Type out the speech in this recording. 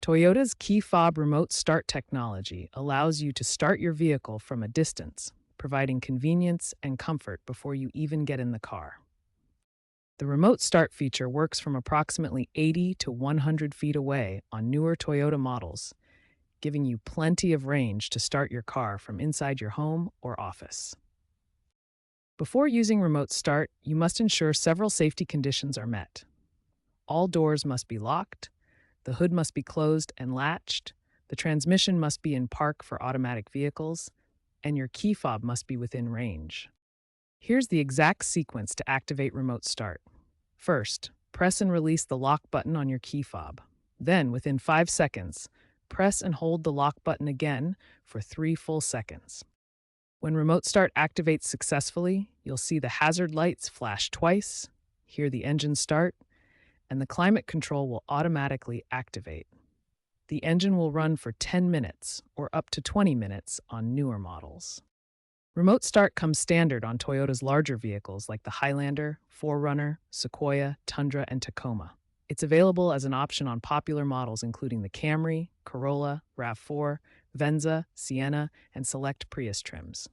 Toyota's key fob remote start technology allows you to start your vehicle from a distance, providing convenience and comfort before you even get in the car. The remote start feature works from approximately 80 to 100 feet away on newer Toyota models, giving you plenty of range to start your car from inside your home or office. Before using remote start, you must ensure several safety conditions are met. All doors must be locked, the hood must be closed and latched, the transmission must be in park for automatic vehicles, and your key fob must be within range. Here's the exact sequence to activate remote start. First, press and release the lock button on your key fob. Then, within 5 seconds, press and hold the lock button again for 3 full seconds. When remote start activates successfully, you'll see the hazard lights flash twice, hear the engine start, and the climate control will automatically activate. The engine will run for 10 minutes or up to 20 minutes on newer models. Remote start comes standard on Toyota's larger vehicles like the Highlander, 4Runner, Sequoia, Tundra, and Tacoma. It's available as an option on popular models including the Camry, Corolla, RAV4, Venza, Sienna, and select Prius trims.